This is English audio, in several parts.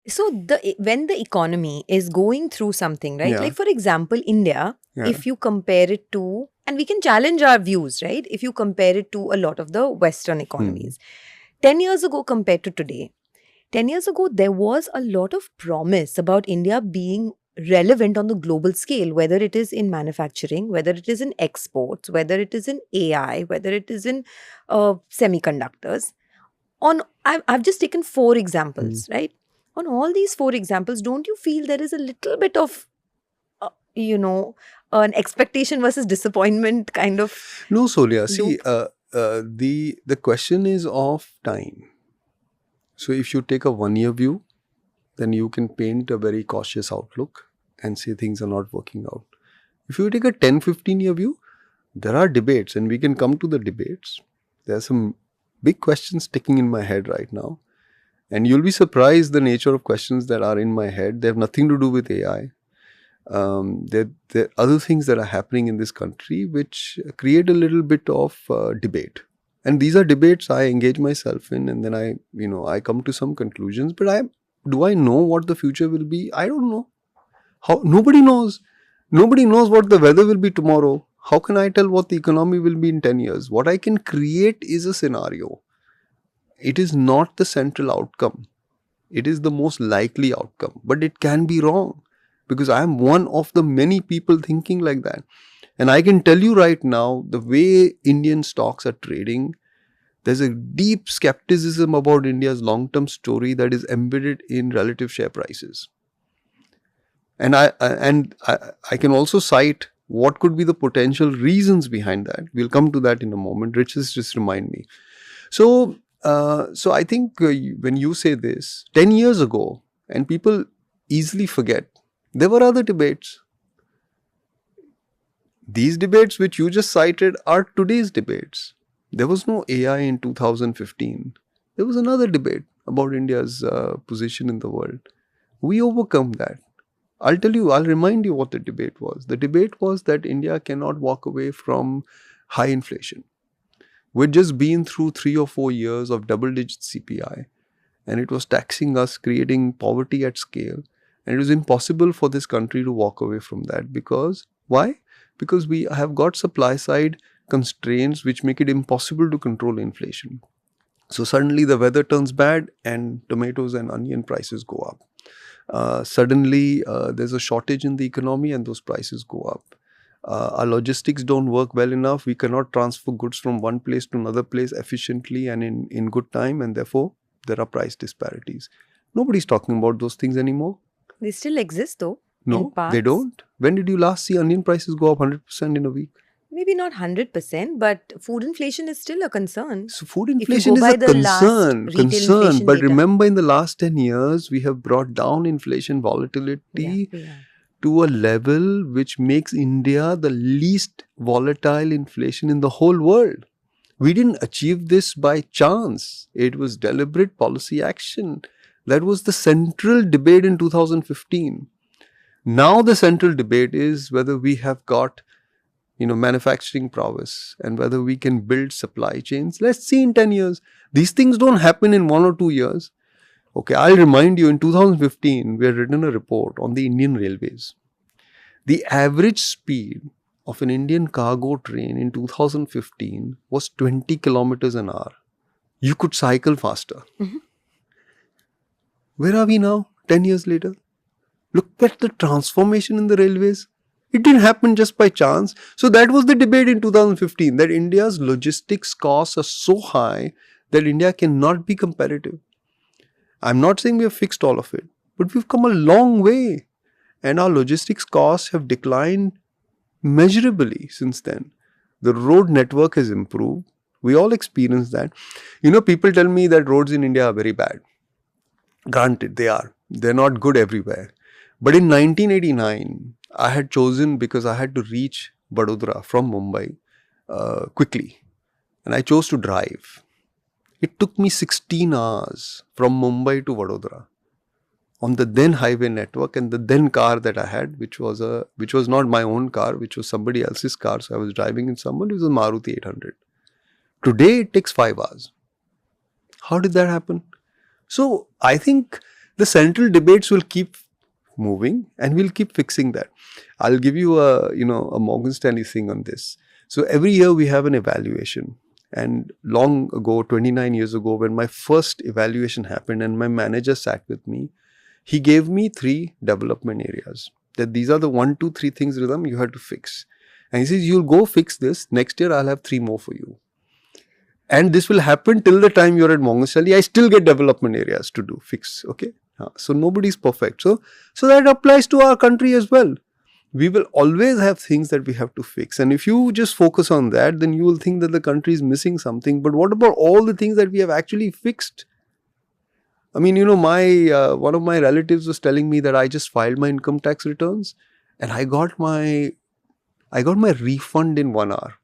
So when the economy is going through something, right? Yeah. Like for example, India, Yeah. if you compare it to, and we can challenge our views, right? If you compare it to a lot of the Western economies, 10 years ago compared to today, 10 years ago, there was a lot of promise about India being relevant on the global scale, whether it is in manufacturing, whether it is in exports, whether it is in AI, whether it is in semiconductors. I've just taken 4 examples, right? On all these 4 examples, don't you feel there is a little bit of, an expectation versus disappointment kind of? No, Sonia. Loop. See, the question is of time. So if you take a 1-year view, then you can paint a very cautious outlook and say things are not working out. If you take a 10-15-year view, there are debates, and we can come to the debates. There are some big questions sticking in my head right now. And you'll be surprised the nature of questions that are in my head. They have nothing to do with AI. There are other things that are happening in this country which create a little bit of debate. And these are debates I engage myself in, and then I come to some conclusions. But do I know what the future will be? I don't know. Nobody knows. Nobody knows what the weather will be tomorrow. How can I tell what the economy will be in 10 years? What I can create is a scenario. It is not the central outcome. It is the most likely outcome. But it can be wrong, because I am one of the many people thinking like that. And I can tell you right now, the way Indian stocks are trading, there's a deep skepticism about India's long-term story that is embedded in relative share prices. And I can also cite what could be the potential reasons behind that. We'll come to that in a moment. Riches just remind me. So I think when you say this, 10 years ago, and people easily forget, there were other debates. These debates which you just cited are today's debates. There was no AI in 2015. There was another debate about India's position in the world. We overcome that. I'll remind you what the debate was. The debate was that India cannot walk away from high inflation. We'd just been through 3 or 4 years of double-digit CPI, and it was taxing us, creating poverty at scale. And it was impossible for this country to walk away from that. Because, why? Because we have got supply-side constraints which make it impossible to control inflation. So suddenly the weather turns bad and tomatoes and onion prices go up. Suddenly there's a shortage in the economy and those prices go up. Our logistics don't work well enough. We cannot transfer goods from one place to another place efficiently and in good time, and therefore there are price disparities. Nobody's talking about those things anymore. They still exist though. No, they don't. When did you last see onion prices go up 100% in a week? Maybe not 100%, but food inflation is still a concern. So food inflation is a concern. But data. Remember, in the last 10 years, we have brought down inflation volatility to a level which makes India the least volatile inflation in the whole world. We didn't achieve this by chance. It was deliberate policy action. That was the central debate in 2015. Now the central debate is whether we have got manufacturing prowess and whether we can build supply chains. Let's see in 10 years. These things don't happen in 1 or 2 years. Okay, I'll remind you, in 2015, we had written a report on the Indian railways. The average speed of an Indian cargo train in 2015 was 20 kilometers an hour. You could cycle faster. Mm-hmm. Where are we now, 10 years later? Look at the transformation in the railways. It didn't happen just by chance. So that was the debate in 2015, that India's logistics costs are so high that India cannot be competitive. I'm not saying we have fixed all of it, but we've come a long way. And our logistics costs have declined measurably since then. The road network has improved. We all experience that. People tell me that roads in India are very bad. Granted, they are. They're not good everywhere. But in 1989, I had chosen, because I had to reach Vadodara from Mumbai quickly. And I chose to drive. It took me 16 hours from Mumbai to Vadodara on the then highway network, and the then car that I had, which was not my own car, which was somebody else's car. So I was driving in someone. It was a Maruti 800. Today it takes 5 hours. How did that happen? So I think the central debates will keep moving and we'll keep fixing that. I'll give you a Morgan Stanley thing on this. So every year we have an evaluation. And long ago, 29 years ago, when my first evaluation happened and my manager sat with me, he gave me 3 development areas. That these are the 1, 2, 3 things, Ridham, you have to fix. And he says, you'll go fix this. Next year, I'll have 3 more for you. And this will happen till the time you're at Morgan Stanley. I still get development areas to do, fix. Okay. So nobody's perfect. So that applies to our country as well. We will always have things that we have to fix. And if you just focus on that, then you will think that the country is missing something. But what about all the things that we have actually fixed? I mean, one of my relatives was telling me that I just filed my income tax returns and I got my refund in 1 hour.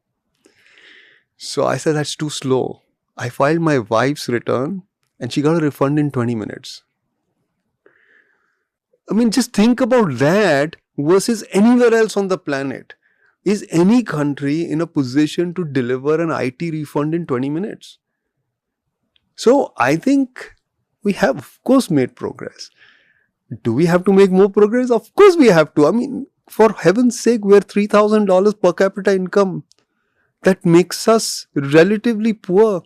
So I said, that's too slow. I filed my wife's return and she got a refund in 20 minutes. I mean, just think about that versus anywhere else on the planet. Is any country in a position to deliver an IT refund in 20 minutes? So I think we have, of course, made progress. Do we have to make more progress? Of course we have to. I mean, for heaven's sake, we're $3,000 per capita income. That makes us relatively poor.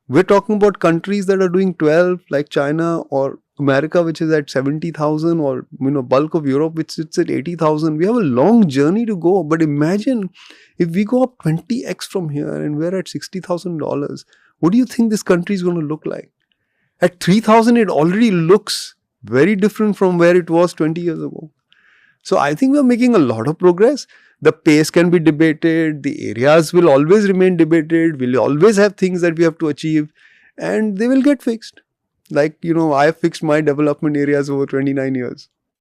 We're talking about countries that are doing 12, like China or America, which is at 70,000, or bulk of Europe, which sits at 80,000. We have a long journey to go. But imagine if we go up 20x from here and we're at $60,000. What do you think this country is going to look like? At 3,000, it already looks very different from where it was 20 years ago. So I think we're making a lot of progress. The pace can be debated. The areas will always remain debated. We'll always have things that we have to achieve and they will get fixed. Like, I have fixed my development areas over 29 years.